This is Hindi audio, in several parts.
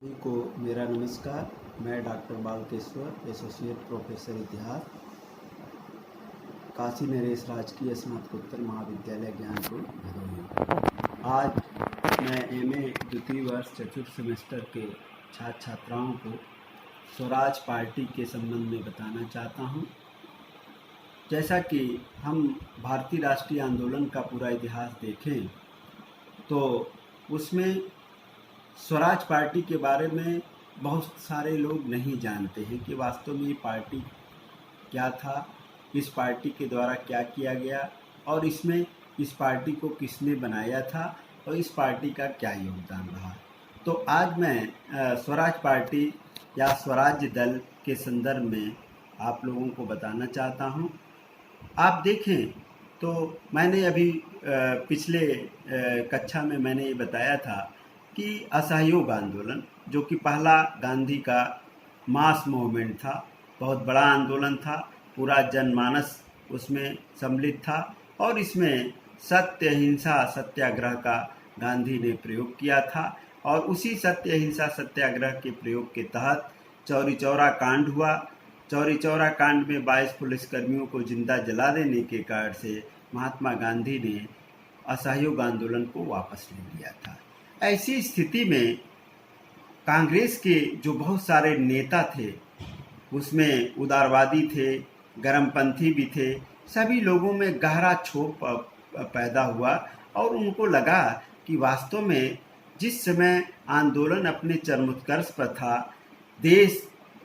सभी को मेरा नमस्कार। मैं डॉक्टर बालकेश्वर, एसोसिएट प्रोफेसर इतिहास, काशी नरेश राजकीय स्नातकोत्तर महाविद्यालय ज्ञानपुर भदोही। आज मैं एमए द्वितीय वर्ष चतुर्थ सेमेस्टर के छात्र छात्राओं को स्वराज पार्टी के संबंध में बताना चाहता हूं। जैसा कि हम भारतीय राष्ट्रीय आंदोलन का पूरा इतिहास देखें तो उसमें स्वराज पार्टी के बारे में बहुत सारे लोग नहीं जानते हैं कि वास्तव में ये पार्टी क्या था, इस पार्टी के द्वारा क्या किया गया और इसमें इस पार्टी को किसने बनाया था और इस पार्टी का क्या योगदान रहा। तो आज मैं स्वराज पार्टी या स्वराज्य दल के संदर्भ में आप लोगों को बताना चाहता हूं। आप देखें तो मैंने अभी पिछले कक्षा में मैंने ये बताया था कि असहयोग आंदोलन, जो कि पहला गांधी का मास मूवमेंट था, बहुत बड़ा आंदोलन था, पूरा जनमानस उसमें सम्मिलित था और इसमें सत्य अहिंसा सत्याग्रह का गांधी ने प्रयोग किया था। और उसी सत्य अहिंसा सत्याग्रह के प्रयोग के तहत चौरी चौरा कांड हुआ। चौरी चौरा कांड में 22 पुलिसकर्मियों को जिंदा जला देने के कारण से महात्मा गांधी ने असहयोग आंदोलन को वापस ले लिया था। ऐसी स्थिति में कांग्रेस के जो बहुत सारे नेता थे, उसमें उदारवादी थे, गर्मपंथी भी थे, सभी लोगों में गहरा क्षोभ पैदा हुआ और उनको लगा कि वास्तव में जिस समय आंदोलन अपने चरमोत्कर्ष पर था, देश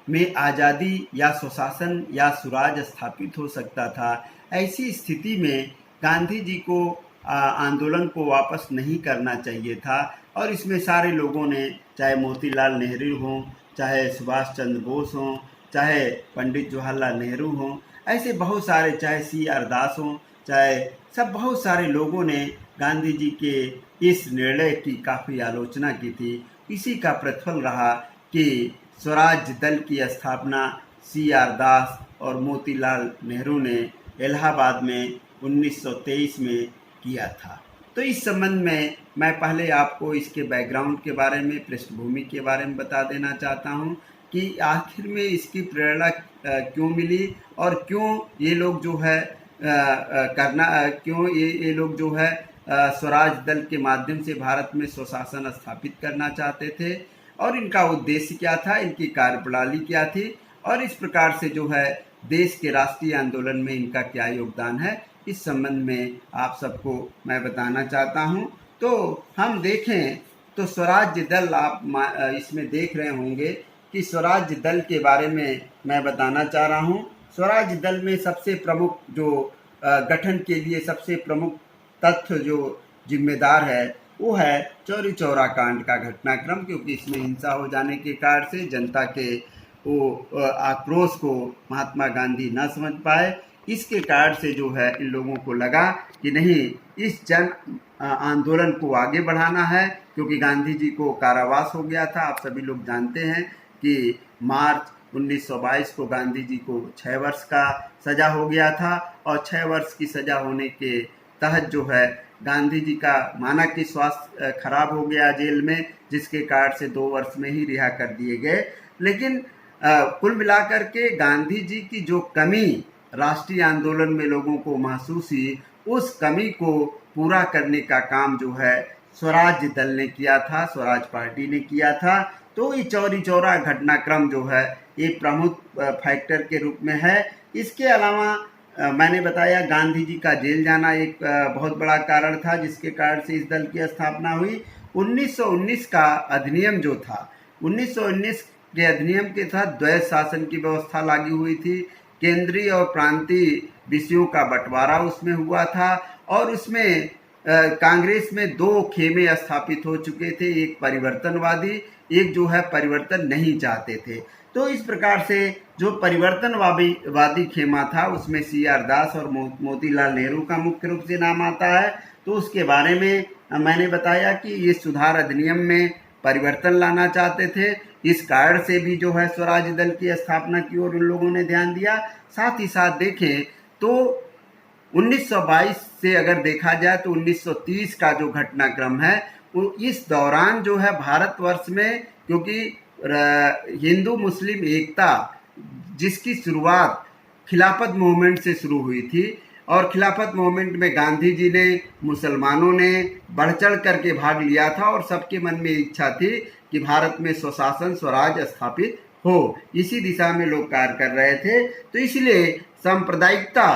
में आज़ादी या स्वशासन या सुराज स्थापित हो सकता था, ऐसी स्थिति में गांधी जी को आंदोलन को वापस नहीं करना चाहिए था। और इसमें सारे लोगों ने, चाहे मोतीलाल नेहरू हों, चाहे सुभाष चंद्र बोस हों, चाहे पंडित जवाहरलाल नेहरू हों, ऐसे बहुत सारे, चाहे CR दास हों, चाहे सब बहुत सारे लोगों ने गांधी जी के इस निर्णय की काफ़ी आलोचना की थी। इसी का प्रतिफल रहा कि स्वराज दल की स्थापना CR दास और मोतीलाल नेहरू ने इलाहाबाद में 1923 में किया था। तो इस संबंध में मैं पहले आपको इसके बैकग्राउंड के बारे में, पृष्ठभूमि के बारे में बता देना चाहता हूं कि आखिर में इसकी प्रेरणा क्यों मिली और क्यों ये लोग जो है क्यों ये लोग जो है स्वराज दल के माध्यम से भारत में स्वशासन स्थापित करना चाहते थे और इनका उद्देश्य क्या था, इनकी कार्यप्रणाली क्या थी और इस प्रकार से जो है देश के राष्ट्रीय आंदोलन में इनका क्या योगदान है, इस संबंध में आप सबको मैं बताना चाहता हूं। तो हम देखें तो स्वराज्य दल, आप इसमें देख रहे होंगे कि स्वराज्य दल के बारे में मैं बताना चाह रहा हूं। स्वराज्य दल में सबसे प्रमुख जो गठन के लिए सबसे प्रमुख तथ्य जो जिम्मेदार है वो है चौरी चौरा कांड का घटनाक्रम, क्योंकि इसमें हिंसा हो जाने के कारण से जनता के वो आक्रोश को महात्मा गांधी न समझ पाए। इसके कारण से जो है इन लोगों को लगा कि नहीं, इस जन आंदोलन को आगे बढ़ाना है, क्योंकि गांधी जी को कारावास हो गया था। आप सभी लोग जानते हैं कि मार्च 1922 को गांधी जी को 6 वर्ष का सजा हो गया था और 6 वर्ष की सजा होने के तहत जो है गांधी जी का माना कि स्वास्थ्य खराब हो गया जेल में, जिसके कारण से 2 वर्ष में ही रिहा कर दिए गए। लेकिन कुल मिलाकर के गांधी जी की जो कमी राष्ट्रीय आंदोलन में लोगों को महसूस हुई, उस कमी को पूरा करने का काम जो है स्वराज दल ने किया था, स्वराज पार्टी ने किया था। तो ये चौरी चौरा घटनाक्रम जो है ये प्रमुख फैक्टर के रूप में है। इसके अलावा मैंने बताया गांधी जी का जेल जाना एक बहुत बड़ा कारण था, जिसके कारण से इस दल की स्थापना हुई। 1919 का अधिनियम जो था, 1919 के अधिनियम के तहत द्वैध शासन की व्यवस्था लागू हुई थी। केंद्रीय और प्रांतीय विषयों का बंटवारा उसमें हुआ था और उसमें कांग्रेस में 2 खेमे स्थापित हो चुके थे, एक परिवर्तनवादी, एक जो है परिवर्तन नहीं चाहते थे। तो इस प्रकार से जो परिवर्तनवादी खेमा था उसमें CR दास और मोतीलाल नेहरू का मुख्य रूप से नाम आता है। तो उसके बारे में मैंने बताया कि ये सुधार अधिनियम में परिवर्तन लाना चाहते थे। इस कारण से भी जो है स्वराज दल की स्थापना की ओर उन लोगों ने ध्यान दिया। साथ ही साथ देखें तो 1922 से अगर देखा जाए तो 1930 का जो घटनाक्रम है, इस दौरान जो है भारतवर्ष में क्योंकि हिंदू मुस्लिम एकता जिसकी शुरुआत खिलाफत मूवमेंट से शुरू हुई थी, और खिलाफत मूवमेंट में गांधी जी ने, मुसलमानों ने बढ़ चढ़ करके भाग लिया था और सबके मन में इच्छा थी कि भारत में स्वशासन स्वराज स्थापित हो। इसी दिशा में लोग कार्य कर रहे थे। तो इसलिए सांप्रदायिकता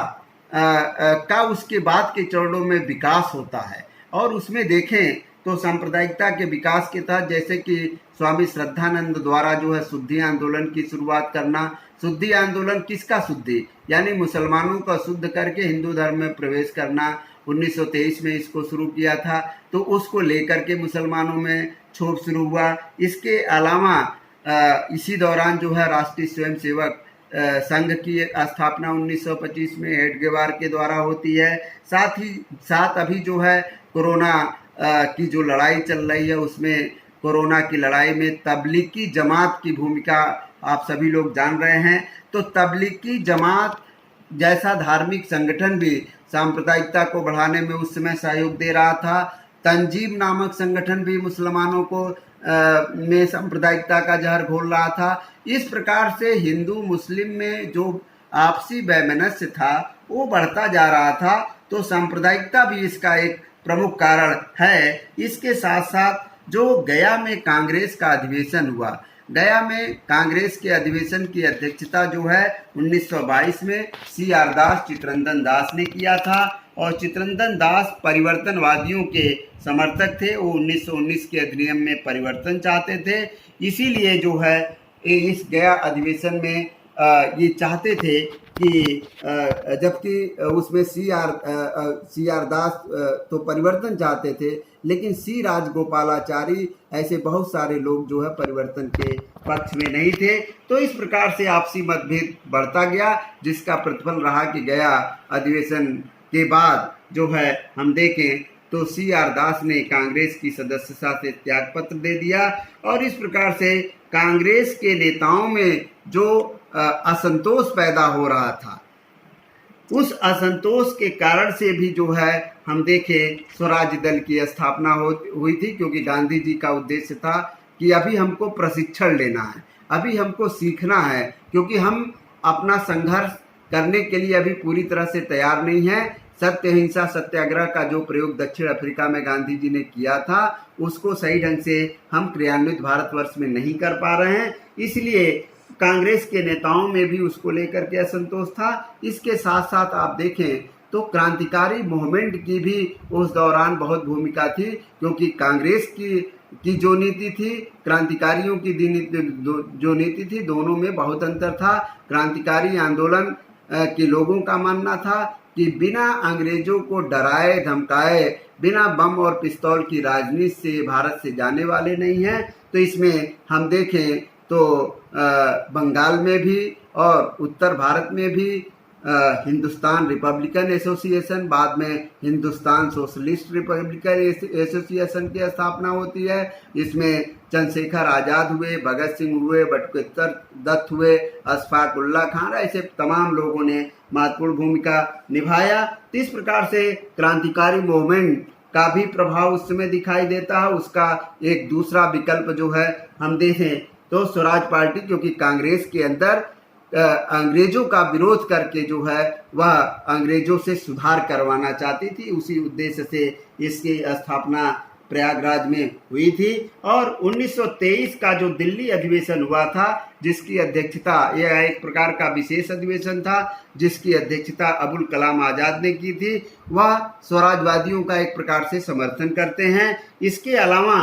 का उसके बाद के चरणों में विकास होता है, और उसमें देखें तो सांप्रदायिकता के विकास के तहत जैसे कि स्वामी श्रद्धानंद द्वारा जो है शुद्धि आंदोलन की शुरुआत करना। शुद्धि आंदोलन किसका शुद्धि? यानी मुसलमानों का शुद्ध करके हिंदू धर्म में प्रवेश करना। 1923 में इसको शुरू किया था, तो उसको लेकर के मुसलमानों में क्षोभ शुरू हुआ। इसके अलावा इसी दौरान जो है राष्ट्रीय स्वयंसेवक संघ की स्थापना 1925 में एडगेवार के द्वारा होती है। साथ ही साथ अभी जो है कोरोना की जो लड़ाई चल रही है, उसमें कोरोना की लड़ाई में तबलीगी जमात की भूमिका आप सभी लोग जान रहे हैं। तो तबलीगी जमात जैसा धार्मिक संगठन भी सांप्रदायिकता को बढ़ाने में उस समय सहयोग दे रहा था। तंजीम नामक संगठन भी मुसलमानों को में सांप्रदायिकता का जहर घोल रहा था। इस प्रकार से हिंदू मुस्लिम में जो आपसी वैमनस्य था वो बढ़ता जा रहा था। तो सांप्रदायिकता भी इसका एक प्रमुख कारण है। इसके साथ साथ जो गया में कांग्रेस का अधिवेशन हुआ, गया में कांग्रेस के अधिवेशन की अध्यक्षता जो है 1922 में CR दास, चित्तरंजन दास ने किया था। और चित्तरंजन दास परिवर्तनवादियों के समर्थक थे। वो 1919 के अधिनियम में परिवर्तन चाहते थे। इसीलिए जो है इस गया अधिवेशन में ये चाहते थे कि जबकि उसमें CR दास तो परिवर्तन चाहते थे, लेकिन C राजगोपालाचारी ऐसे बहुत सारे लोग जो है परिवर्तन के पक्ष में नहीं थे। तो इस प्रकार से आपसी मतभेद बढ़ता गया, जिसका प्रतिफल रहा कि गया अधिवेशन के बाद जो है हम देखें तो CR दास ने कांग्रेस की सदस्यता से त्यागपत्र दे दिया। और इस प्रकार से कांग्रेस के नेताओं में जो असंतोष पैदा हो रहा था, उस असंतोष के कारण से भी जो है हम देखें स्वराज दल की स्थापना हुई थी। क्योंकि गांधी जी का उद्देश्य था कि अभी हमको प्रशिक्षण लेना है, अभी हमको सीखना है, क्योंकि हम अपना संघर्ष करने के लिए अभी पूरी तरह से तैयार नहीं है। सत्य अहिंसा सत्याग्रह का जो प्रयोग दक्षिण अफ्रीका में गांधी जी ने किया था, उसको सही ढंग से हम क्रियान्वित भारतवर्ष में नहीं कर पा रहे हैं। इसलिए कांग्रेस के नेताओं में भी उसको लेकर के असंतोष था। इसके साथ साथ आप देखें तो क्रांतिकारी मूवमेंट की भी उस दौरान बहुत भूमिका थी, क्योंकि कांग्रेस की जो नीति थी, क्रांतिकारियों की जो नीति थी, दोनों में बहुत अंतर था। क्रांतिकारी आंदोलन के लोगों का मानना था कि बिना अंग्रेजों को डराए धमकाए, बिना बम और पिस्तौल की राजनीति से भारत से जाने वाले नहीं हैं। तो इसमें हम देखें तो बंगाल में भी और उत्तर भारत में भी हिंदुस्तान रिपब्लिकन एसोसिएशन, बाद में हिंदुस्तान सोशलिस्ट रिपब्लिकन एसोसिएशन की स्थापना होती है। इसमें चंद्रशेखर आज़ाद हुए, भगत सिंह हुए, बटुकेश्वर दत्त हुए, अशफाक उल्ला खान, ऐसे तमाम लोगों ने महत्वपूर्ण भूमिका निभाया। तो इस प्रकार से क्रांतिकारी मूवमेंट का भी प्रभाव उस समय दिखाई देता है। उसका एक दूसरा विकल्प जो है हम देखें तो स्वराज पार्टी, क्योंकि कांग्रेस के अंदर अंग्रेजों का विरोध करके जो है वह अंग्रेजों से सुधार करवाना चाहती थी। उसी उद्देश्य से इसकी स्थापना प्रयागराज में हुई थी। और 1923 का जो दिल्ली अधिवेशन हुआ था, जिसकी अध्यक्षता, यह एक प्रकार का विशेष अधिवेशन था जिसकी अध्यक्षता अबुल कलाम आज़ाद ने की थी, वह स्वराजवादियों का एक प्रकार से समर्थन करते हैं। इसके अलावा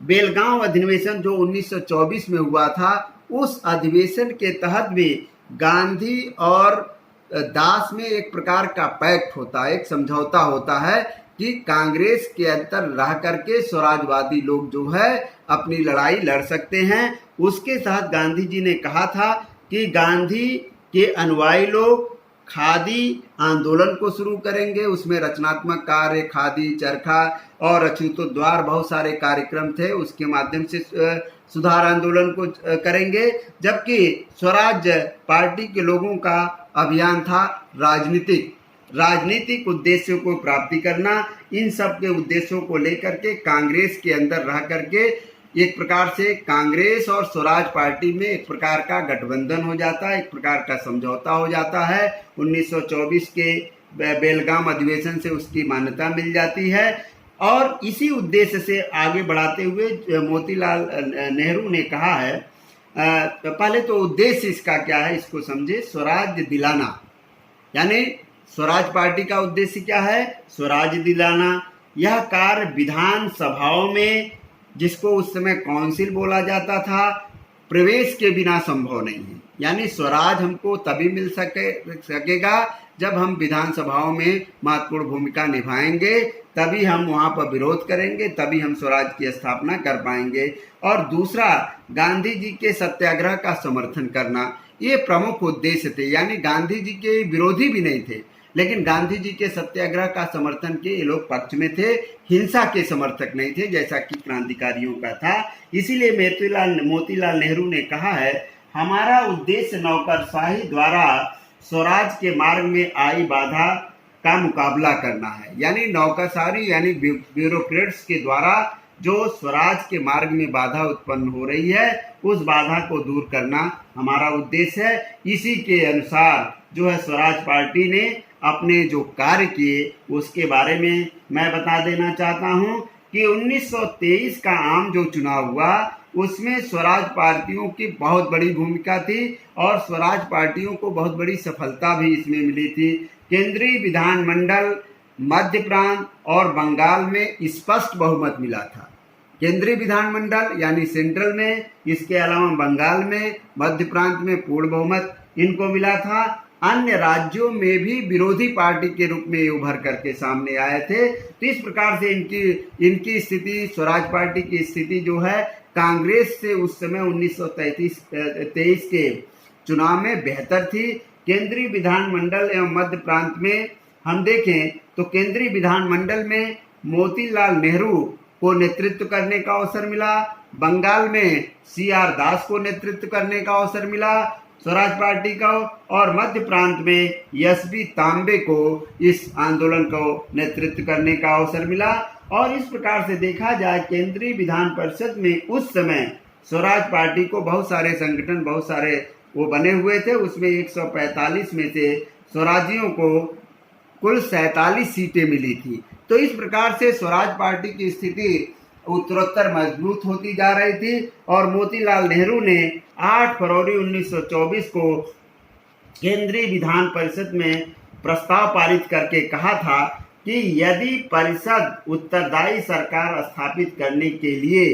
बेलगांव अधिवेशन जो 1924 में हुआ था, उस अधिवेशन के तहत भी गांधी और दास में एक प्रकार का पैक्ट होता है, एक समझौता होता है कि कांग्रेस के अंदर रह करके स्वराजवादी लोग जो है अपनी लड़ाई लड़ सकते हैं। उसके तहत गांधी जी ने कहा था कि गांधी के अनुयायी लोग खादी आंदोलन को शुरू करेंगे। उसमें रचनात्मक कार्य, खादी, चरखा और अछूतोद्वार, बहुत सारे कार्यक्रम थे, उसके माध्यम से सुधार आंदोलन को करेंगे। जबकि स्वराज पार्टी के लोगों का अभियान था राजनीतिक उद्देश्यों को प्राप्ति करना। इन सब के उद्देश्यों को लेकर के कांग्रेस के अंदर रह करके एक प्रकार से कांग्रेस और स्वराज पार्टी में एक प्रकार का गठबंधन हो जाता है, एक प्रकार का समझौता हो जाता है। 1924 के बेलगाम अधिवेशन से उसकी मान्यता मिल जाती है और इसी उद्देश्य से आगे बढ़ाते हुए मोतीलाल नेहरू ने कहा है, पहले तो उद्देश्य इसका क्या है इसको समझे। स्वराज दिलाना, यानी स्वराज पार्टी का उद्देश्य क्या है, स्वराज दिलाना। यह कार्य विधान सभाओं में, जिसको उस समय काउंसिल बोला जाता था, प्रवेश के बिना संभव नहीं है। यानी स्वराज हमको तभी मिल सकेगा जब हम विधानसभाओं में महत्वपूर्ण भूमिका निभाएंगे, तभी हम वहाँ पर विरोध करेंगे, तभी हम स्वराज की स्थापना कर पाएंगे। और दूसरा, गांधी जी के सत्याग्रह का समर्थन करना, ये प्रमुख उद्देश्य थे। यानी गांधी जी के विरोधी भी नहीं थे, लेकिन गांधी जी के सत्याग्रह का समर्थन के ये लोग पक्ष में थे, हिंसा के समर्थक नहीं थे, जैसा कि क्रांतिकारियों का था। इसीलिए मोतीलाल नेहरू ने कहा है, हमारा उद्देश्य नौकरशाही द्वारा स्वराज के मार्ग में आई बाधा का मुकाबला करना है। यानी नौकरशाही यानी ब्यूरोक्रेट्स के द्वारा जो स्वराज के मार्ग में बाधा उत्पन्न हो रही है, उस बाधा को दूर करना हमारा उद्देश्य है। इसी के अनुसार जो है स्वराज पार्टी ने अपने जो कार्य किए उसके बारे में मैं बता देना चाहता हूं कि 1923 का आम जो चुनाव हुआ उसमें स्वराज पार्टियों की बहुत बड़ी भूमिका थी और स्वराज पार्टियों को बहुत बड़ी सफलता भी इसमें मिली थी। केंद्रीय विधानमंडल, मध्य प्रांत और बंगाल में स्पष्ट बहुमत मिला था। केंद्रीय विधानमंडल यानी सेंट्रल में, इसके अलावा बंगाल में, मध्य प्रांत में पूर्ण बहुमत इनको मिला था। अन्य राज्यों में भी विरोधी पार्टी के रूप में उभर करके सामने आए थे। तो इस प्रकार से इनकी स्थिति, स्वराज पार्टी की स्थिति जो है कांग्रेस से उस समय 1923 के चुनाव में बेहतर थी। केंद्रीय विधानमंडल एवं मध्य प्रांत में हम देखें तो केंद्रीय विधानमंडल में मोतीलाल नेहरू को नेतृत्व करने का अवसर मिला, बंगाल में CR दास को नेतृत्व करने का अवसर मिला स्वराज पार्टी को, और मध्य प्रांत में SB तांबे को इस आंदोलन को नेतृत्व करने का अवसर मिला। और इस प्रकार से देखा जाए केंद्रीय विधान परिषद में उस समय स्वराज पार्टी को बहुत सारे संगठन, बहुत सारे वो बने हुए थे। उसमें 145 में से स्वराजियों को कुल 47 सीटें मिली थी। तो इस प्रकार से स्वराज पार्टी की स्थिति उत्तरोत्तर मजबूत होती जा रही थी और मोतीलाल नेहरू ने 8 फरवरी 1924 को केंद्रीय विधान परिषद में प्रस्ताव पारित करके कहा था कि यदि परिषद उत्तरदायी सरकार स्थापित करने के लिए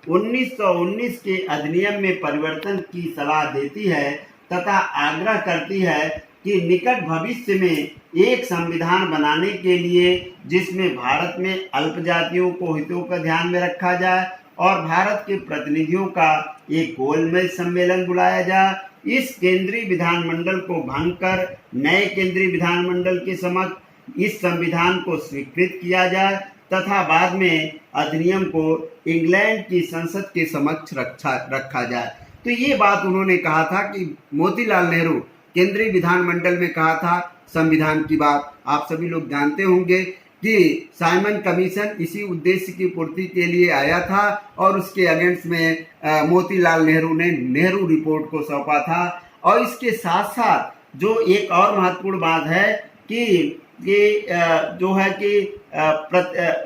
1919 के अधिनियम में परिवर्तन की सलाह देती है तथा आग्रह करती है कि निकट भविष्य में एक संविधान बनाने के लिए जिसमें भारत में अल्पजातियों को हितों का ध्यान में रखा जाए और भारत के प्रतिनिधियों का एक गोलमेज सम्मेलन बुलाया जाए, इस केंद्रीय विधानमंडल को भंग कर नए केंद्रीय विधानमंडल के समक्ष इस संविधान को स्वीकृत किया जाए तथा बाद में अधिनियम को इंग्लैंड की संसद के समक्ष रखा जाए। तो ये बात उन्होंने कहा था कि मोतीलाल नेहरू केंद्रीय विधानमंडल में कहा था संविधान की बात। आप सभी लोग जानते होंगे कि साइमन कमीशन इसी उद्देश्य की पूर्ति के लिए आया था और उसके अगेंस्ट में मोतीलाल नेहरू ने नेहरू रिपोर्ट को सौंपा था। और इसके साथ साथ जो एक और महत्वपूर्ण बात है कि जो है कि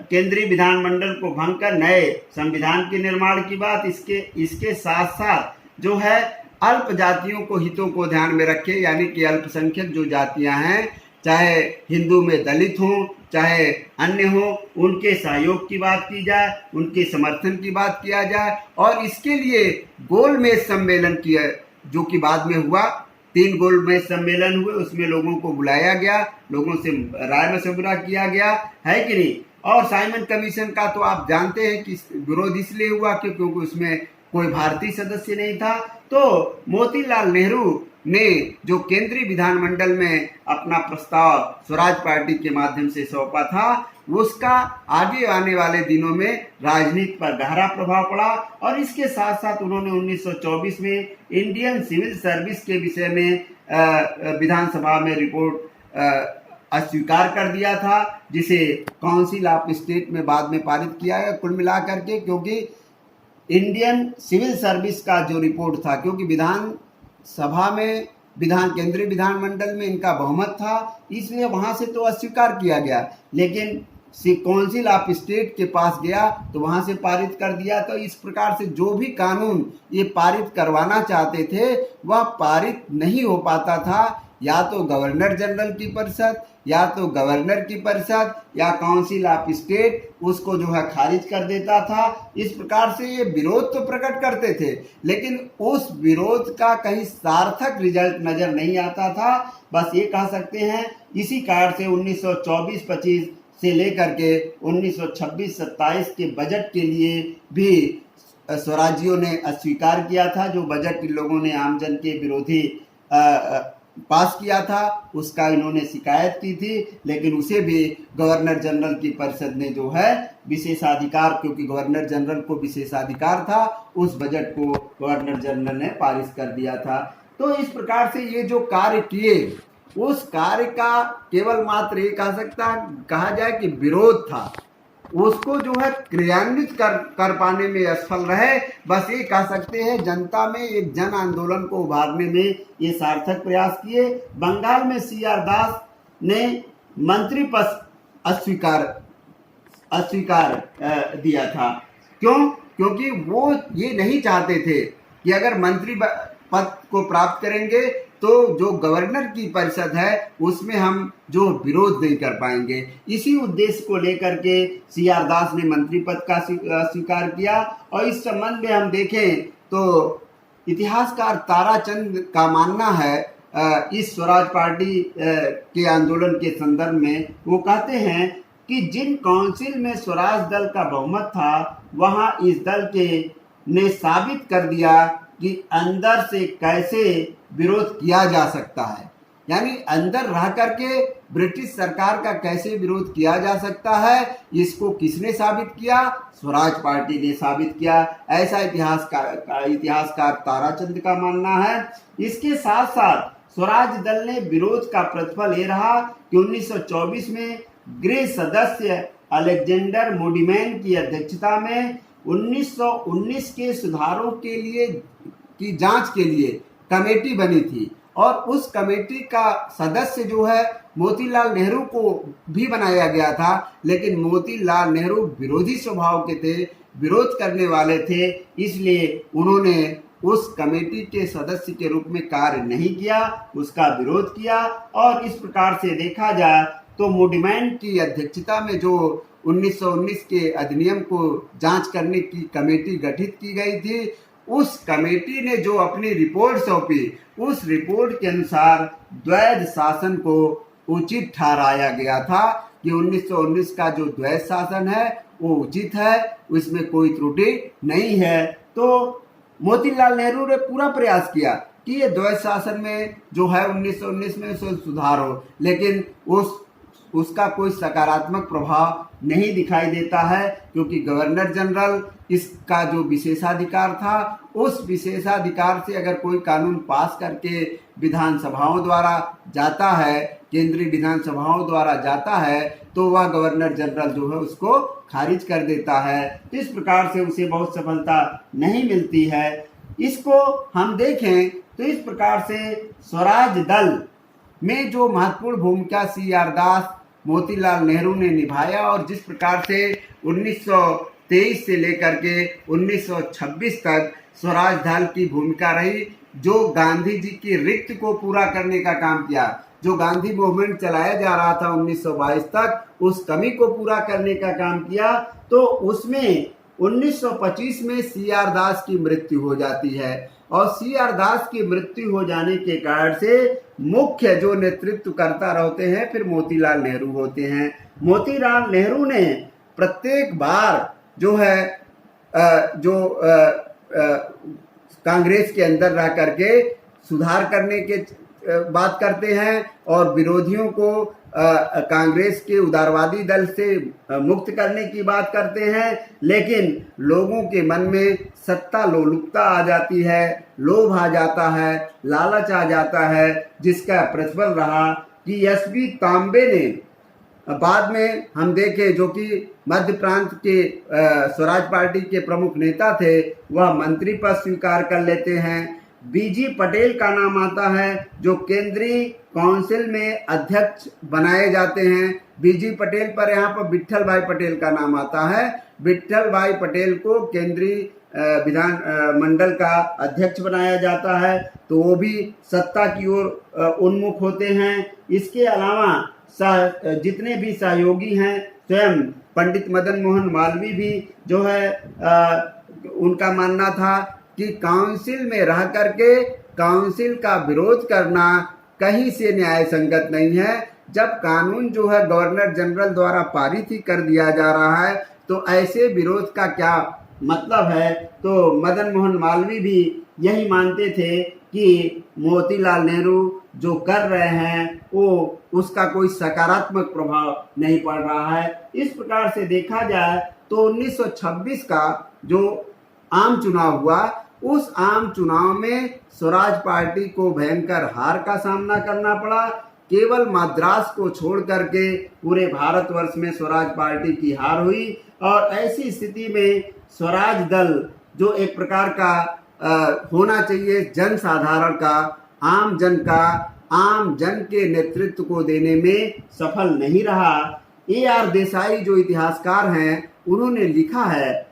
केंद्रीय विधानमंडल को भंग कर नए संविधान के निर्माण की बात, इसके साथ साथ जो है अल्प जातियों को हितों को ध्यान में रखे, यानी कि अल्पसंख्यक जो जातियां हैं, चाहे हिंदू में दलित हों चाहे अन्य हों, उनके सहयोग की बात की जाए, उनके समर्थन की बात किया जाए। और इसके लिए गोलमेज सम्मेलन किया जो कि बाद में हुआ, 3 गोलमेज सम्मेलन हुए, उसमें लोगों को बुलाया गया, लोगों से राय मशवरा किया गया, है कि नहीं। और साइमन कमीशन का तो आप जानते हैं कि विरोध इसलिए हुआ क्योंकि उसमें कोई भारतीय सदस्य नहीं था। तो मोतीलाल नेहरू ने जो केंद्रीय विधानमंडल में अपना प्रस्ताव स्वराज पार्टी के माध्यम से सौंपा था, उसका आगे आने वाले दिनों में राजनीति पर गहरा प्रभाव पड़ा। और इसके साथ साथ उन्होंने 1924 में इंडियन सिविल सर्विस के विषय में विधानसभा में रिपोर्ट अस्वीकार कर दिया था, जिसे काउंसिल ऑफ स्टेट में बाद में पारित किया है। कुल मिलाकर के क्योंकि इंडियन सिविल सर्विस का जो रिपोर्ट था, क्योंकि विधानसभा में केंद्रीय विधानमंडल में इनका बहुमत था, इसलिए वहां से तो अस्वीकार किया गया, लेकिन काउंसिल ऑफ स्टेट के पास गया तो वहां से पारित कर दिया। तो इस प्रकार से जो भी कानून ये पारित करवाना चाहते थे वह पारित नहीं हो पाता था, या तो गवर्नर जनरल की परिषद, या तो गवर्नर की परिषद, या काउंसिल ऑफ स्टेट उसको जो है खारिज कर देता था। इस प्रकार से ये विरोध तो प्रकट करते थे, लेकिन उस विरोध का कहीं सार्थक रिजल्ट नजर नहीं आता था। बस ये कह सकते हैं इसी कारण से 1924-25 से लेकर के 1926-27 के बजट के लिए भी स्वराज्यों ने अस्वीकार किया था। जो बजट इन लोगों ने आमजन के विरोधी पास किया था उसका इन्होंने शिकायत की थी, लेकिन उसे भी गवर्नर जनरल की परिषद ने जो है विशेषाधिकार, क्योंकि गवर्नर जनरल को विशेषाधिकार था, उस बजट को गवर्नर जनरल ने पारित कर दिया था। तो इस प्रकार से ये जो कार्य किए उस कार्य का केवल मात्र ये कहा जाए कि विरोध था, उसको जो है क्रियान्वित कर पाने में असफल रहे। बस ये कह सकते हैं जनता में एक जन आंदोलन को उभारने में ये सार्थक प्रयास किए। बंगाल में CR दास ने मंत्री पद अस्वीकार दिया था। क्यों? क्योंकि वो ये नहीं चाहते थे कि अगर मंत्री पद को प्राप्त करेंगे तो जो गवर्नर की परिषद है उसमें हम जो विरोध नहीं कर पाएंगे। इसी उद्देश्य को लेकर के CR दास ने मंत्री पद का स्वीकार किया। और इस संबंध में हम देखें तो इतिहासकार ताराचंद का मानना है इस स्वराज पार्टी के आंदोलन के संदर्भ में, वो कहते हैं कि जिन काउंसिल में स्वराज दल का बहुमत था वहां इस दल के ने साबित कर दिया कि अंदर से कैसे विरोध किया जा सकता है, यानी अंदर रह करके ब्रिटिश सरकार का कैसे विरोध किया जा सकता है, इसको किसने साबित किया? स्वराज पार्टी ने साबित किया। ऐसा इतिहासकार ताराचंद का मानना है। इसके साथ साथ स्वराज दल ने विरोध का प्रतिफल ये रहा कि 1924 में गृह सदस्य अलेक्जेंडर मोडिमैन की अध्यक्षता में 1919 के सुधारों के लिए की जांच के लिए कमेटी बनी थी, और उस कमेटी का सदस्य जो है मोतीलाल नेहरू को भी बनाया गया था, लेकिन मोतीलाल नेहरू विरोधी स्वभाव के थे, विरोध करने वाले थे, इसलिए उन्होंने उस कमेटी के सदस्य के रूप में कार्य नहीं किया, उसका विरोध किया। और इस प्रकार से देखा जाए तो मोडिमैन की अध्यक्षता में जो 1919 के अधिनियम को जांच करने की कमेटी गठित की गई थी, उस कमेटी ने जो अपनी रिपोर्ट सौंपी, उस रिपोर्ट के अनुसार द्वैध शासन को उचित ठहराया गया था कि 1919 का जो द्वैध शासन है वो उचित है, उसमें कोई त्रुटि नहीं है। तो मोतीलाल नेहरू ने पूरा प्रयास किया कि ये द्वैध शासन में जो है 1919 में सुधार हो, लेकिन उसका कोई सकारात्मक प्रभाव नहीं दिखाई देता है, क्योंकि गवर्नर जनरल इसका जो विशेषाधिकार था, उस विशेषाधिकार से अगर कोई कानून पास करके विधानसभाओं द्वारा जाता है, केंद्रीय विधानसभाओं द्वारा जाता है, तो वह गवर्नर जनरल जो है उसको खारिज कर देता है। इस प्रकार से उसे बहुत सफलता नहीं मिलती है। इसको हम देखें तो इस प्रकार से स्वराज दल में जो महत्वपूर्ण भूमिका CR दास, मोतीलाल नेहरू ने निभाया, और जिस प्रकार से 1923 से लेकर के 1926 तक स्वराज दल की भूमिका रही, जो गांधी जी की रिक्त को पूरा करने का काम किया, जो गांधी मूवमेंट चलाया जा रहा था 1922 तक, उस कमी को पूरा करने का काम किया। तो उसमें 1925 में CR दास की मृत्यु हो जाती है, और CR दास की मृत्यु हो जाने के कारण से मुख्य जो नेतृत्व करता रहते हैं फिर मोतीलाल नेहरू होते हैं। मोतीलाल नेहरू ने प्रत्येक बार जो है कांग्रेस के अंदर रह करके सुधार करने के बात करते हैं, और विरोधियों को कांग्रेस के उदारवादी दल से मुक्त करने की बात करते हैं, लेकिन लोगों के मन में सत्ता लोलुपता आ जाती है, लोभ आ जाता है, लालच आ जाता है, जिसका प्रतिफल रहा कि SB तांबे ने बाद में हम देखें जो कि मध्य प्रांत के स्वराज पार्टी के प्रमुख नेता थे, वह मंत्री पद स्वीकार कर लेते हैं। बीजी पटेल का नाम आता है जो केंद्रीय काउंसिल में अध्यक्ष बनाए जाते हैं। बीजी पटेल पर यहाँ पर विट्ठल भाई पटेल का नाम आता है। विट्ठल भाई पटेल को केंद्रीय विधान मंडल का अध्यक्ष बनाया जाता है, तो वो भी सत्ता की ओर उन्मुख होते हैं। इसके अलावा जितने भी सहयोगी हैं, स्वयं पंडित मदन मोहन मालवीय भी जो है उनका मानना था कि काउंसिल में रह करके काउंसिल का विरोध करना कहीं से न्याय संगत नहीं है। जब कानून जो है गवर्नर जनरल द्वारा पारित ही कर दिया जा रहा है, तो ऐसे विरोध का क्या मतलब है। तो मदन मोहन मालवीय भी यही मानते थे कि मोतीलाल नेहरू जो कर रहे हैं वो उसका कोई सकारात्मक प्रभाव नहीं पड़ रहा है। इस प्रकार से देखा जाए तो 1926 का जो आम चुनाव हुआ, उस आम चुनाव में स्वराज पार्टी को भयंकर हार का सामना करना पड़ा। केवल मद्रास को छोड़ करके पूरे भारतवर्ष में स्वराज पार्टी की हार हुई। और ऐसी स्थिति में स्वराज दल जो एक प्रकार का होना चाहिए जन साधारण का, आम जन के नेतृत्व को देने में सफल नहीं रहा। A.R. देसाई जो इतिहासकार हैं, उन्होंने लिखा है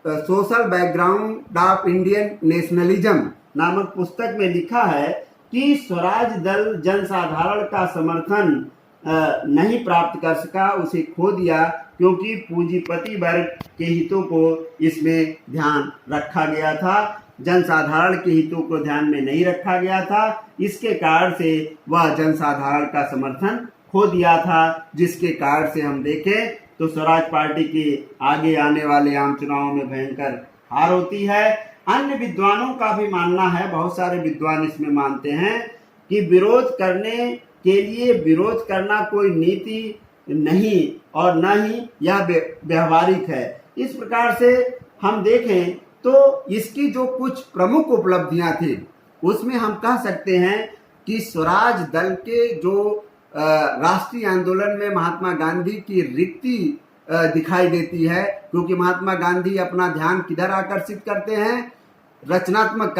social background of Indian nationalism नामक पुस्तक में लिखा है कि स्वराज दल जनसाधारण का समर्थन नहीं प्राप्त कर सका, उसे खो दिया, क्योंकि पूंजीपति वर्ग के हितों को इसमें ध्यान रखा गया था, जनसाधारण के हितों को ध्यान में नहीं रखा गया था। इसके कारण से वह जनसाधारण का समर्थन खो दिया था, जिसके कारण से हम देखें तो स्वराज पार्टी के आगे आने वाले आम चुनावों में भयंकर हार होती है। अन्य विद्वानों का भी मानना है, बहुत सारे विद्वान इसमें मानते हैं कि विरोध करने के लिए विरोध करना कोई नीति नहीं और न ही यह व्यवहारिक है। इस प्रकार से हम देखें तो इसकी जो कुछ प्रमुख उपलब्धियां थी, उसमें हम कह सकते हैं कि स्वराज दल के जो राष्ट्रीय आंदोलन में महात्मा गांधी की रिक्ति दिखाई देती है, क्योंकि महात्मा गांधी अपना ध्यान किधर आकर्षित करते हैं, रचनात्मक